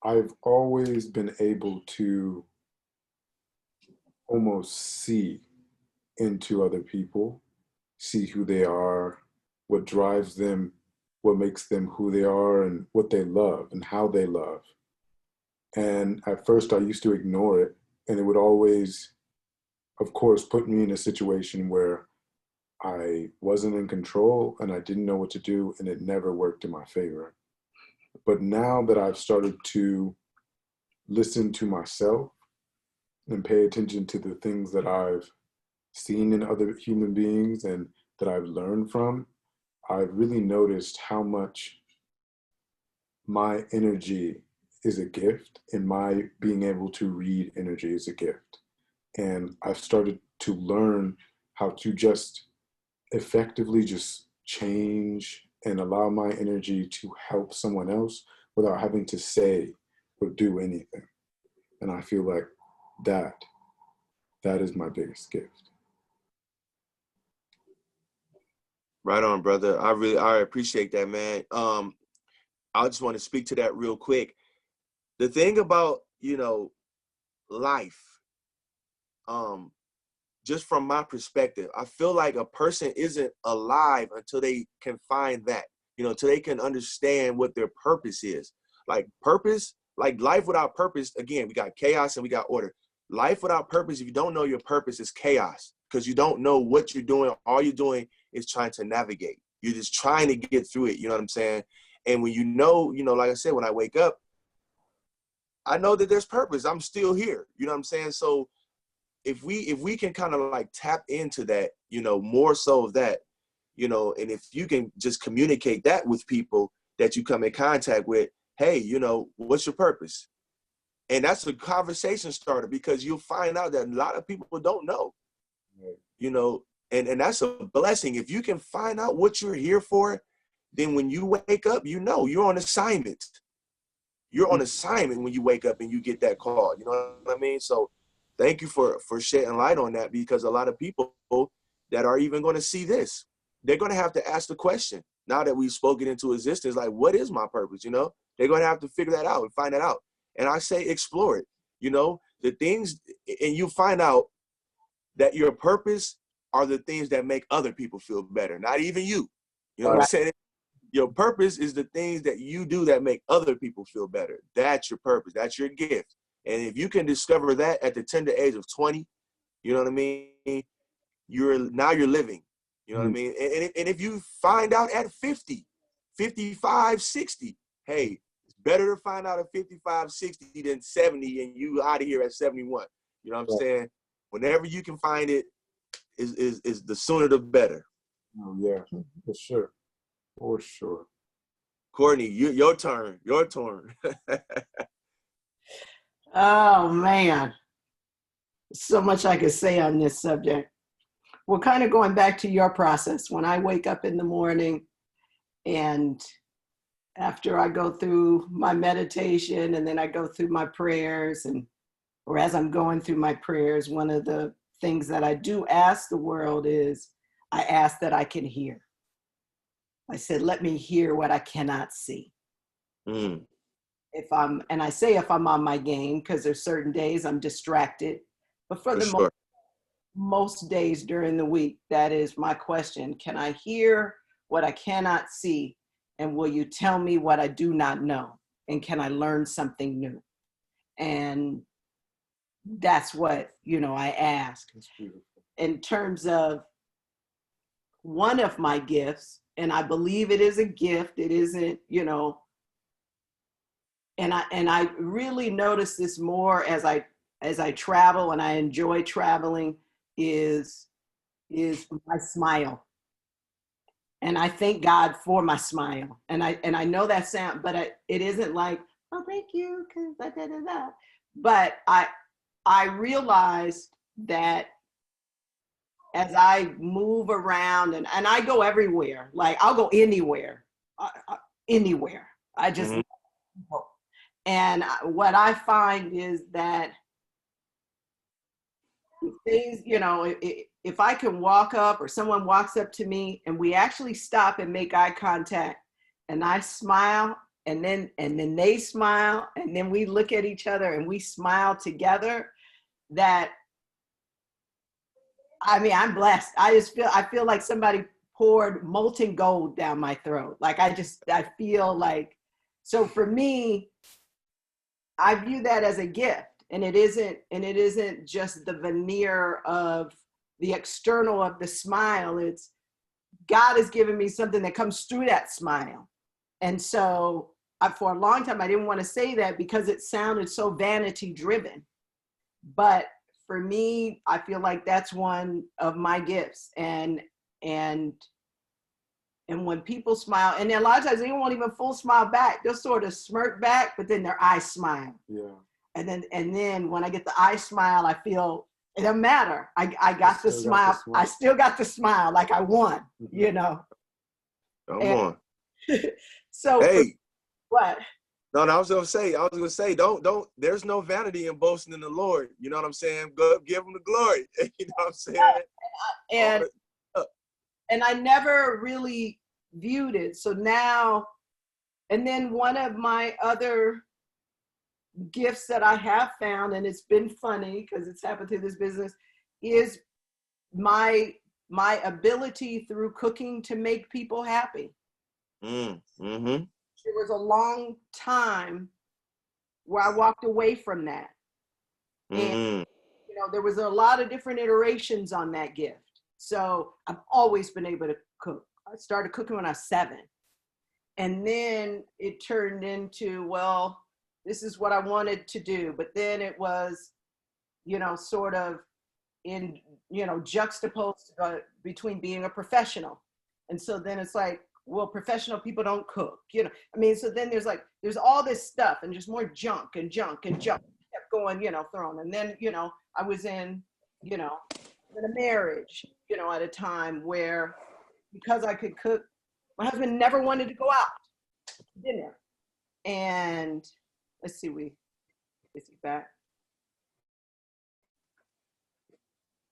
I've always been able to almost see into other people, see who they are, what drives them, what makes them who they are, and what they love and how they love. And at first I used to ignore it, and it would always, of course, put me in a situation where I wasn't in control and I didn't know what to do, and it never worked in my favor. But now that I've started to listen to myself and pay attention to the things that I've seen in other human beings and that I've learned from, I've really noticed how much my energy is a gift, and my being able to read energy is a gift. And I've started to learn how to just effectively just change and allow my energy to help someone else without having to say or do anything. And I feel like that is my biggest gift. Right on, brother. I appreciate that, man. I just want to speak to that real quick. The thing about, life, just from my perspective, I feel like a person isn't alive until they can find that, until they can understand what their purpose is. Like purpose, like life without purpose, again, we got chaos and we got order. Life without purpose, if you don't know your purpose, is chaos, because you don't know what you're doing. All you're doing is trying to navigate. You're just trying to get through it. You know what I'm saying? And when like I said, when I wake up, I know that there's purpose. I'm still here. You know what I'm saying? So if we can kind of like tap into that, more so of that, and if you can just communicate that with people that you come in contact with, hey, what's your purpose? And that's a conversation starter, because you'll find out that a lot of people don't know, and that's a blessing. If you can find out what you're here for, then when you wake up, you're on assignment. You're on assignment when you wake up and you get that call. You know what I mean? So thank you for shedding light on that, because a lot of people that are even going to see this, they're going to have to ask the question, now that we've spoken into existence, like, what is my purpose? They're going to have to figure that out and find that out. And I say, explore it, the things, and you find out that your purpose are the things that make other people feel better, not even you. You know what I'm saying? Your purpose is the things that you do that make other people feel better. That's your purpose. That's your gift. And if you can discover that at the tender age of 20, you know what I mean? You're living. You know what I mean? And if you find out at 50, 55, 60, hey, it's better to find out at 55, 60 than 70 and you out of here at 71. You know what I'm saying? Whenever you can find it, is the sooner the better. Oh, yeah, for sure. For sure. Courtney, your turn. Your turn. Oh, man. So much I could say on this subject. Well, kind of going back to your process, when I wake up in the morning and after I go through my meditation and then I go through my prayers, or as I'm going through my prayers, one of the things that I do ask the world is, I ask that I can hear. I said, let me hear what I cannot see. If I'm on my game, because there's certain days I'm distracted, but for the most days during the week, that is my question. Can I hear what I cannot see? And will you tell me what I do not know? And can I learn something new? And that's what, I ask. In terms of one of my gifts, and I believe it is a gift, it isn't, and I really notice this more as I travel, and I enjoy traveling, is my smile. And I thank God for my smile. And I know that sound, but it isn't like, oh, thank you, because da da da. But I realized that as I move around and I go everywhere, like I'll go anywhere, anywhere. I just and what I find is that things, if I can walk up or someone walks up to me and we actually stop and make eye contact and I smile and then they smile and then we look at each other and we smile together, that, I mean, I'm blessed. I feel like somebody poured molten gold down my throat. Like I feel like, so for me, I view that as a gift. And it isn't just the veneer of the external of the smile. It's God has given me something that comes through that smile. And so for a long time, I didn't want to say that because it sounded so vanity driven. But for me, I feel like that's one of my gifts. And when people smile, and a lot of times they won't even full smile back. They'll sort of smirk back, but then their eyes smile. Yeah. And then when I get the eye smile, I feel it doesn't matter. I got the smile. I still got the smile, like I won, Come on. So hey, what? No, I was gonna say, don't. There's no vanity in boasting in the Lord. You know what I'm saying? Go give him the glory. You know what I'm saying? And I never really viewed it. So now And then one of my other gifts that I have found, and it's been funny because it's happened through this business, is my ability through cooking to make people happy. Mm-hmm. There was a long time where I walked away from that. And there was a lot of different iterations on that gift. So I've always been able to cook. I started cooking when I was 7. And then it turned into, well, this is what I wanted to do. But then it was, sort of in, juxtaposed between being a professional. And so then it's like, well, professional people don't cook, so then there's all this stuff and just more junk and junk and junk kept going, thrown. And then, I was in a marriage, at a time where, because I could cook, my husband never wanted to go out to dinner. And let's see, is he back?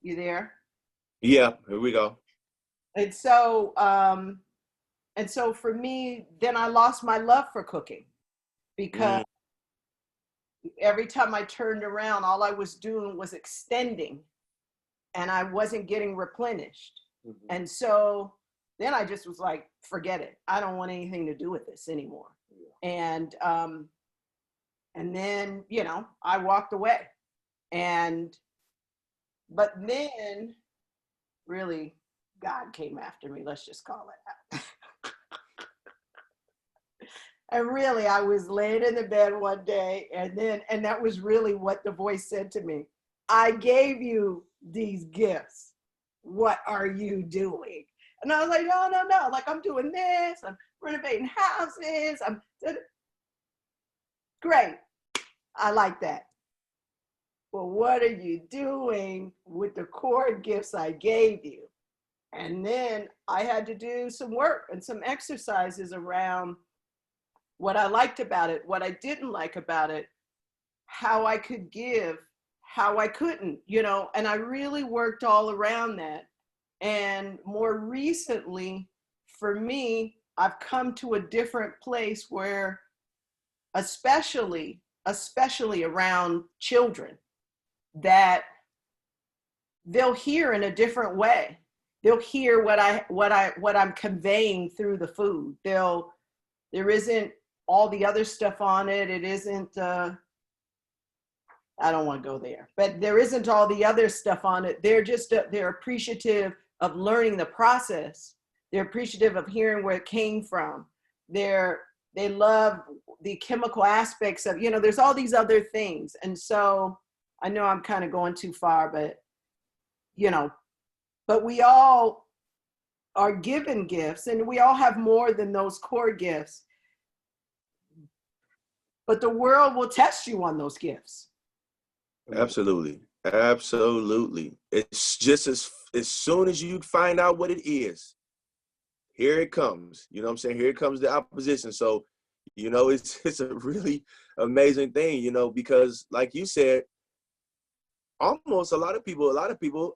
You there? Yeah, here we go. And so for me, then I lost my love for cooking, because every time I turned around, all I was doing was extending, and I wasn't getting replenished. Mm-hmm. And so then I just was like, forget it. I don't want anything to do with this anymore. Yeah. And then, I walked away. But then really God came after me. Let's just call it that. And really, I was laying in the bed one day, and that was really what the voice said to me. I gave you these gifts. What are you doing? And I was like, no. Like, I'm doing this. I'm renovating houses. Great. I like that. Well, what are you doing with the core gifts I gave you? And then I had to do some work and some exercises around what I liked about it, what I didn't like about it, how I could give, how I couldn't, and I really worked all around that. And more recently, for me, I've come to a different place where, especially around children, that they'll hear in a different way. They'll hear what I'm conveying through the food. There isn't all the other stuff on it. It isn't, I don't want to go there, but there isn't all the other stuff on it. They're appreciative of learning the process. They're appreciative of hearing where it came from. They love the chemical aspects of, there's all these other things. And so I know I'm kind of going too far, but we all are given gifts, and we all have more than those core gifts. But the world will test you on those gifts. Absolutely. It's just as soon as you find out what it is, here it comes. You know what I'm saying? Here comes the opposition. So, it's a really amazing thing, because like you said, almost a lot of people,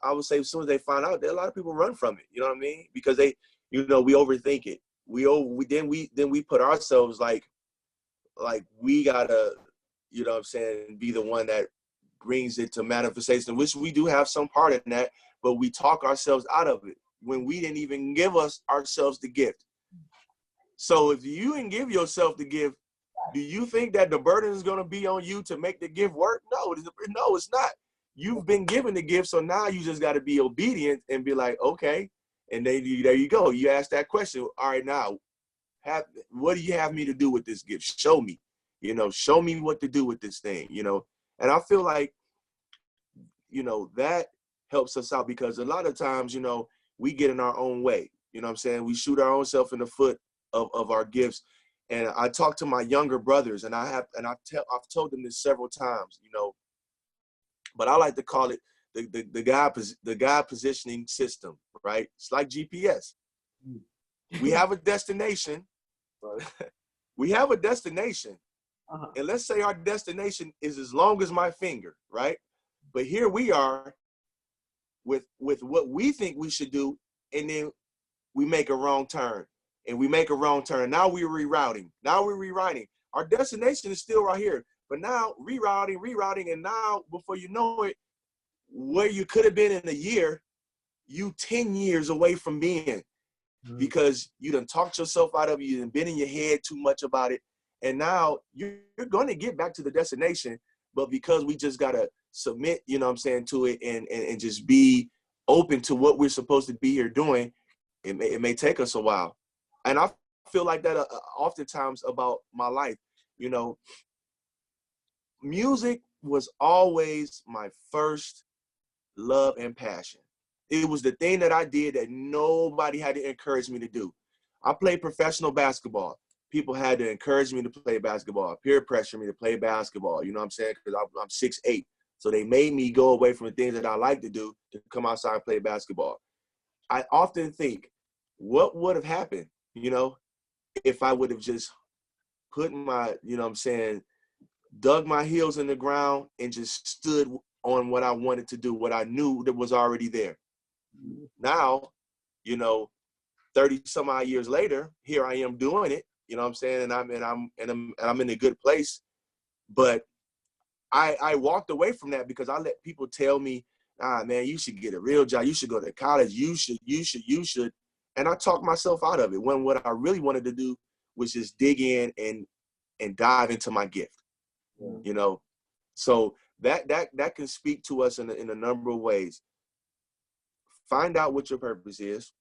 I would say, as soon as they find out, a lot of people run from it. You know what I mean? Because they, we overthink it. We put ourselves like we gotta, be the one that brings it to manifestation, which we do have some part in that, but we talk ourselves out of it when we didn't even give ourselves the gift. So if you didn't give yourself the gift, do you think that the burden is going to be on you to make the gift work? No, it's not. You've been given the gift, so now you just got to be obedient and be like, okay. And then there you go. You ask that question. All right, now, what do you have me to do with this gift? Show me. Show me what to do with this thing. And I feel like, that helps us out, because a lot of times, we get in our own way. You know what I'm saying? We shoot our own self in the foot of our gifts. And I talk to my younger brothers, and I've told them this several times, but I like to call it the God positioning system, right? It's like GPS. We have a destination. We have a destination. Uh-huh. And let's say our destination is as long as my finger, right? But here we are with what we think we should do, and then we make a wrong turn. and we make a wrong turn. Now we're rerouting. Now we're rewriting. Our destination is still right here, but now rerouting, and now before you know it, where you could have been in a year, you 10 years away from being, because you done talked yourself out of it, you done been in your head too much about it, and now you're going to get back to the destination, but because we just got to submit, you know what I'm saying, to it, and just be open to what we're supposed to be here doing, it may take us a while. And I feel like that oftentimes about my life. You know, music was always my first love and passion. It was the thing that I did that nobody had to encourage me to do. I played professional basketball. People had to encourage me to play basketball, peer pressure me to play basketball. You know what I'm saying? Because I'm 6'8". So they made me go away from the things that I like to do to come outside and play basketball. I often think, what would have happened, you know, if I would have just put my, you know what I'm saying, dug my heels in the ground and just stood on what I wanted to do, what I knew that was already there. Now, you know, 30 some odd years later, here I am doing it, you know what I'm saying, and I'm in a good place. But I walked away from that because I let people tell me, man, you should get a real job, you should go to college, you should. And I talked myself out of it, when what I really wanted to do was just dig in and dive into my gift. You know, so that can speak to us in a number of ways. Find out what your purpose is.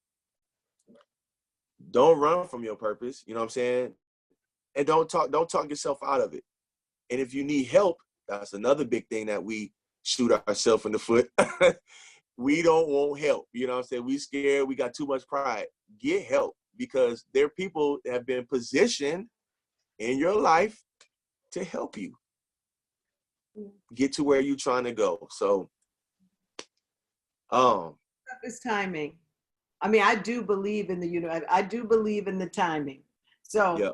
Don't run from your purpose, you know what I'm saying? And don't talk yourself out of it. And if you need help, that's another big thing that we shoot ourselves in the foot. We don't want help, you know what I'm saying? We scared, we got too much pride. Get help, because there are people that have been positioned in your life to help you get to where you're trying to go. So, It's timing. I mean, I do believe in I do believe in the timing. So yeah.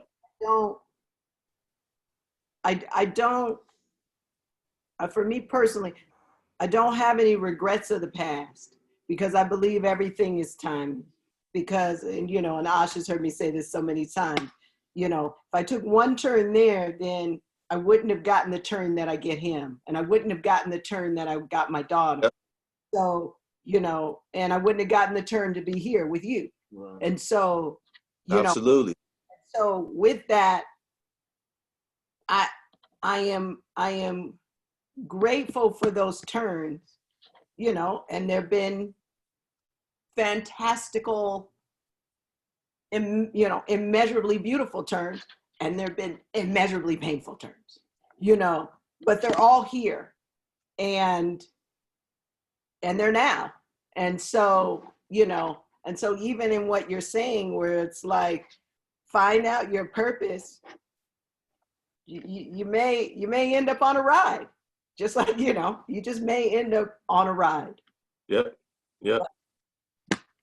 I don't, for me personally, I don't have any regrets of the past, because I believe everything is timing. Because, and you know, and Ash has heard me say this so many times, you know, if I took one turn there, then I wouldn't have gotten the turn that I get him. And I wouldn't have gotten the turn that I got my daughter. Yep. So, you know, and I wouldn't have gotten the turn to be here with you. Right. And so, you Absolutely. know, so with that, I am grateful for those turns, you know, and there've been fantastical, you know, immeasurably beautiful turns, and there've been immeasurably painful turns, you know, but they're all here, and they're now. And so, you know, and so even in what you're saying, where it's like, find out your purpose, you may end up on a ride, just like, you know, you just may end up on a ride. Yep.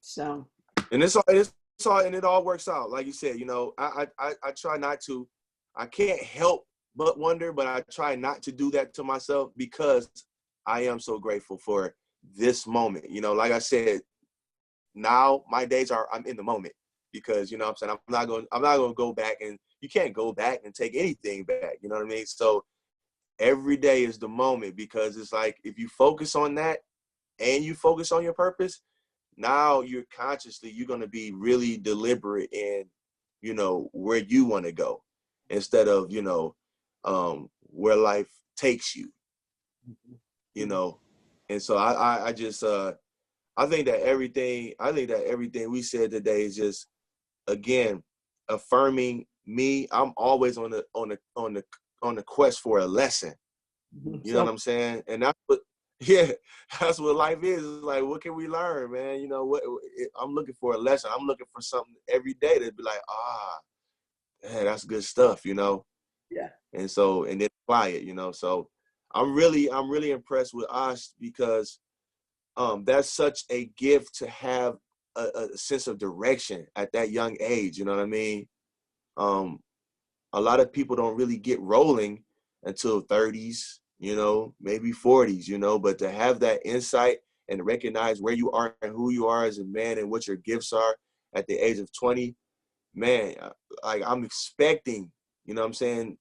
So, And and it all works out. Like you said, you know, I try not to, I can't help but wonder, but I try not to do that to myself, because I am so grateful for this moment. You know, like I said, now my days I'm in the moment, because, you know what I'm saying, I'm not gonna go back, and you can't go back and take anything back, you know what I mean? So every day is the moment, because it's like, if you focus on that and you focus on your purpose, now you're going to be really deliberate in, you know, where you want to go, instead of, you know, where life takes you, you know? And so I just, I think that everything we said today is just, again, affirming me. I'm always on the quest for a lesson. You know what I'm saying? And that's what, that's what life is. It's like, what can we learn, man? You know, I'm looking for a lesson. I'm looking for something every day to be like, man, that's good stuff, you know? Yeah. And so, and then apply it, you know? So I'm really impressed with Ash, because that's such a gift to have a sense of direction at that young age. You know what I mean? A lot of people don't really get rolling until 30s, you know, maybe 40s, you know, but to have that insight and recognize where you are and who you are as a man and what your gifts are at the age of 20, man, like I'm expecting, you know what I'm saying?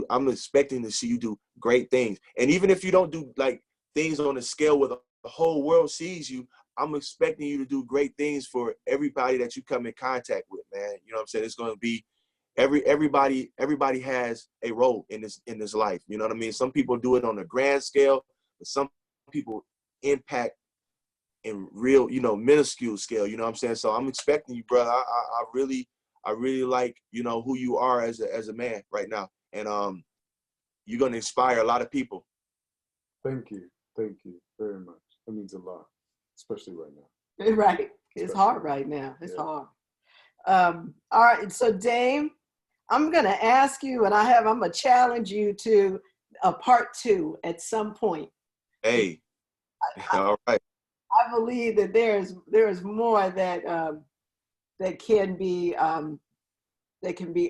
I'm expecting to see you do great things. And even if you don't do like things on a scale where the whole world sees you, I'm expecting you to do great things for everybody that you come in contact with, man. You know what I'm saying? It's going to be everybody has a role in this life. You know what I mean? Some people do it on a grand scale, but some people impact in real, minuscule scale. You know what I'm saying? So I'm expecting you, brother. I really like, who you are as a man right now. And you're gonna inspire a lot of people. Thank you very much. That means a lot, especially right now. Right. It's hard right now. It's hard. All right. So Dame, I'm gonna ask you, and I'm gonna challenge you to a part 2 at some point. Hey. All right. I believe that there is more that that can be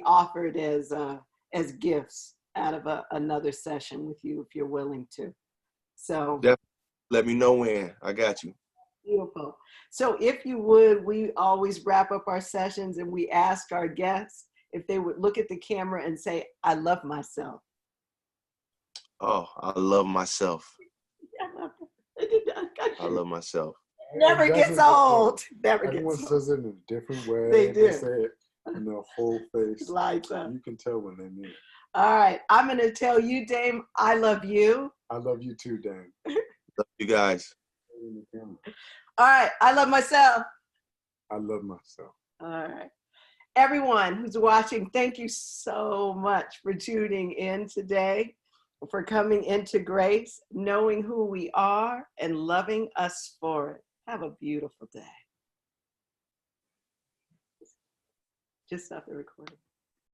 offered as gifts out of another session with you if you're willing to. So Definitely. Let me know when. I got you. Beautiful. So if you would, we always wrap up our sessions and we ask our guests if they would look at the camera and say, "I love myself." Oh, I love myself. I love myself. Never gets old. Never Everyone gets says it in a different way. They do. They say it in their whole face. Lights up. You can tell when they mean it. All right. I'm going to tell you, Dame, I love you. I love you too, Dame. Love you guys. All right. I love myself. I love myself. All right. Everyone who's watching, thank you so much for tuning in today, for coming into grace, knowing who we are, and loving us for it. Have a beautiful day. Just stop the recording.